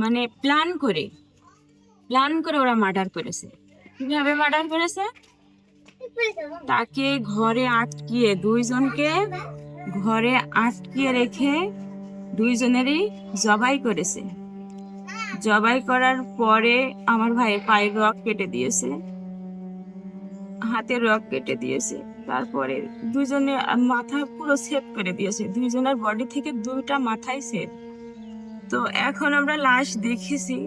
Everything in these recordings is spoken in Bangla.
মানে প্ল্যান করে ওরা মার্ডার করেছে। কিভাবে মার্ডার করেছে? তাকে দুইজনকে ঘরে আটকিয়ে রেখে দুইজনেরই জবাই করেছে। জবাই করার পরে আমার ভাইয়ের পায়ের রগ কেটে দিয়েছে, হাতের রগ কেটে দিয়েছে। তারপরে দুইজনে মাথা পুরো সেভ করে দিয়েছে, দুইজনের বডি থেকে দুইটা মাথাই সেভ। তো এখন আমরা লাশ দেখেছি,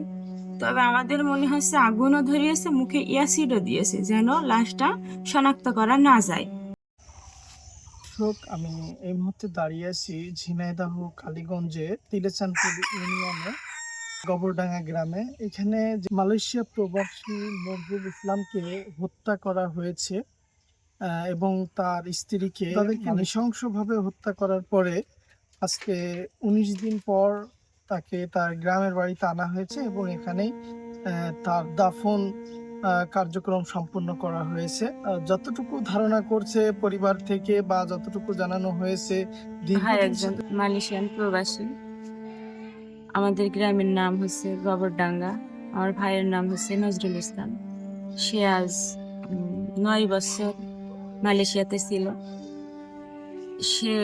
তবে আমাদের মনে হচ্ছে আগুনও ধরিয়েছে, মুখে অ্যাসিডও দিয়েছে, যেন লাশটা শনাক্ত করা না যায়। আমি এই মুহূর্তে দাঁড়িয়ে আছি ঝিনাইদহ কালীগঞ্জে তিলেচানপুর ইউনিয়নে গোবরডাঙ্গা গ্রামে। এখানে মালয়েশিয়া প্রবাসী নজরুল ইসলামকে হত্যা করা হয়েছে এবং তার স্ত্রীকে তাদেরকে নৃশংসভাবে হত্যা করার পরে আজকে 19 দিন পর তাকে তার গ্রামের বাড়িতে আনা হয়েছে এবং এখানেই তার দাফন কার্যক্রম সম্পন্ন করা হয়েছে। যতটুকু ধারণা করছে পরিবার থেকে বা যতটুকু জানানো হয়েছে, একজন মালয়েশিয়ান প্রবাসী, আমাদের গ্রামের নাম হচ্ছে গোবরডাঙ্গা। আমার ভাইয়ের নাম হচ্ছে নজরুল ইসলাম। সে আজ 9 বছর মালয়েশিয়াতে ছিল। সে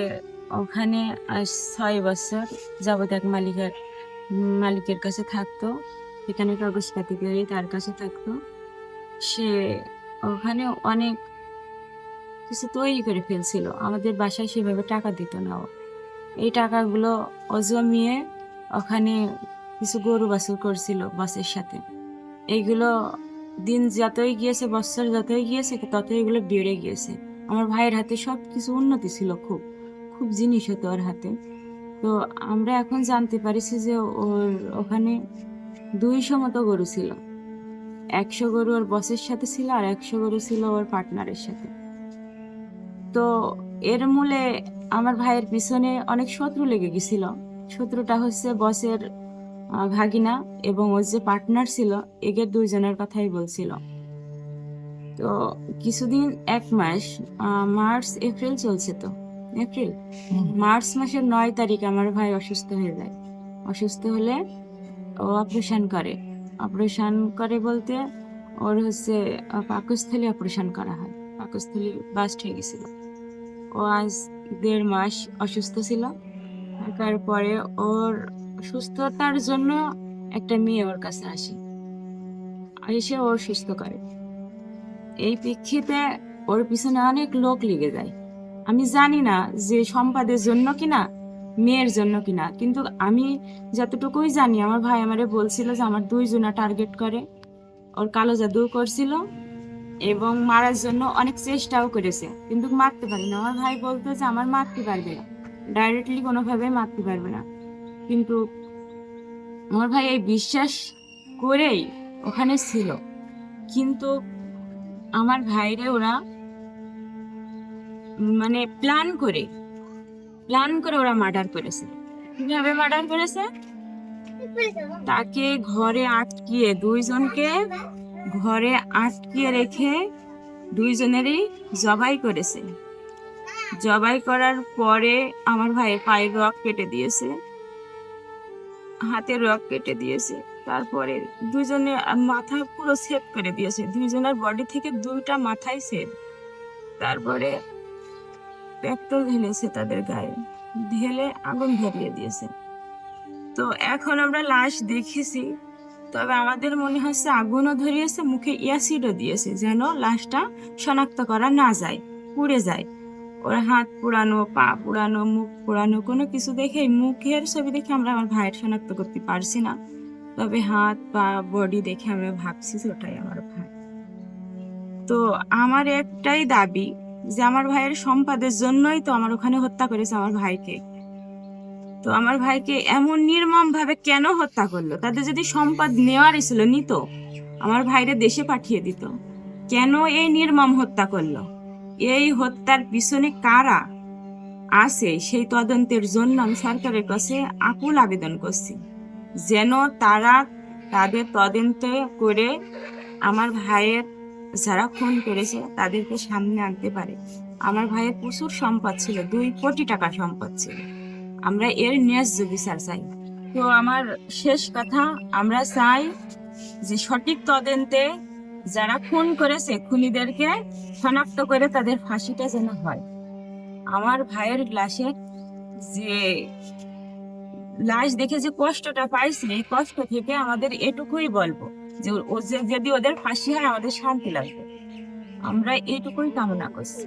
ওখানে আজ 6 বছর যাবত এক মালিকের কাছে থাকতো, এখানে কাগজপাতি করে তার কাছে থাকতো। সে ওখানে অনেক কিছু তৈরি করে ফেলছিল, আমাদের বাসায় সেভাবে টাকা দিত না। এই টাকাগুলো ও জমিয়ে ওখানে কিছু গরু বাছুর করছিল বসের সাথে। এইগুলো দিন যতই গিয়েছে, বছর যতই গিয়েছে, ততই এগুলো বেড়ে গিয়েছে। আমার ভাইয়ের হাতে সব কিছু উন্নতি ছিল, খুব খুব জিনিস হতো ওর হাতে। তো আমরা এখন জানতে পারিছি যে ওর ওখানে 200 মতো গরু ছিল। 100 গরু ওর বসের সাথে ছিল, আর 100 গরু ছিল ওর পার্টনারের সাথে। তো এর মূলে আমার ভাইয়ের পিছনে অনেক শত্রু লেগে গেছিল। শত্রুটা হচ্ছে বসের ভাগিনা এবং ওর যে পার্টনার ছিল, এদের দুইজনের কথাই বলছিল। তো কিছুদিন, 1 মাস, মার্চ এপ্রিল চলছে, তো মার্চ মাসের 9 তারিখ আমার ভাই অসুস্থ হয়ে যায়। অসুস্থ হলে ও অপারেশন করে বলতে ওর হচ্ছে পাকস্থলী অপারেশন করা হয়। পাকস্থলী বাস্ট হয়ে গেছিল। ও আজ 1.5 মাস অসুস্থ ছিল। তারপরে ওর সুস্থতার জন্য একটা মেয়ে ওর কাছে এসে ওর সুস্থ করে। এই প্রেক্ষিতে ওর পিছনে অনেক লোক লেগে যায়। আমি জানি না যে সম্পাদের জন্য কিনা, মেয়ের জন্য কিনা, কিন্তু আমি যতটুকুই জানি, আমার ভাই আমারে বলছিল যে আমার 2 জনা টার্গেট করে, ওর কালো জাদু করছিল এবং মারার জন্য অনেক চেষ্টাও করেছে, কিন্তু মারতে পারি না। আমার ভাই বলতো যে আমার মারতে পারবে না, ডাইরেক্টলি কোনোভাবে মারতে পারবে না। কিন্তু আমার ভাই এই বিশ্বাস করেই ওখানে ছিল। কিন্তু আমার ভাইরে ওরা প্ল্যান করে ওরা মার্ডার করেছে। কিভাবে মার্ডার করেছে? তাকে দুইজনকে ঘরে আটকিয়ে রেখে দুইজনেরই জবাই করেছে। জবাই করার পরে আমার ভাইয়ের পায়ের রগ কেটে দিয়েছে, হাতের রগ কেটে দিয়েছে। তারপরে দুইজনে মাথা পুরো সেভ করে দিয়েছে, দুইজনের বডি থেকে দুইটা মাথাই সেভ। তারপরে পেট্রোল ঢেলেছে তাদের গায়ে, ঢেলে আগুন ধরিয়ে দিয়েছে। তো এখন আমরা লাশ দেখেছি, তবে আমাদের মনে হচ্ছে আগুনও ধরিয়েছে, মুখে অ্যাসিডও দিয়েছে, যেন লাশটা শনাক্ত করা না যায়, পুড়ে যায়। ওর হাত পোড়ানো, পা পোড়ানো, মুখ পোড়ানো, কোনো কিছু দেখে, মুখের ছবি দেখে আমরা আমার ভাইয়ের শনাক্ত করতে পারছি না, তবে হাত পা বডি দেখে আমরা ভাবছি যে ওটাই আমার ভাই। তো আমার একটাই দাবি যে আমার ভাইয়ের সম্পাদের জন্যই তো আমার ওখানে হত্যা করেছে আমার ভাইকে। তো আমার ভাইকে এমন নির্মম ভাবে কেন হত্যা করলো? তাদের যদি সম্পদ নেওয়ারই ছিল, নিত, আমার ভাইরে দেশে পাঠিয়ে দিত। কেন এই নির্মম হত্যা করলো? এই হত্যার পিছনে কারা আছে সেই তদন্তের জন্য আমি সরকারের কাছে আকুল আবেদন করছি, যেন তারা তাদের তদন্ত করে আমার ভাইয়ের যারা খুন করেছে তাদেরকে সামনে আনতে পারে। আমার ভাইয়ের প্রচুর সম্পদ ছিল, 2 কোটি টাকা সম্পদ ছিল। আমরা এর ন্যায্য বিচার চাই। তো আমার শেষ কথা, আমরা চাই যে সঠিক তদন্তে যারা খুন করেছে খুনিদেরকে শনাক্ত করে তাদের ফাঁসিটা যেন হয়। আমার ভাইয়ের যে লাশ দেখে যে কষ্টটা পাইছি, এই কষ্ট থেকে আমাদের এটুকুই বলবো যে যদি ওদের ফাঁসি হয় আমাদের শান্তি লাগবে। আমরা এইটুকুই কামনা করছি।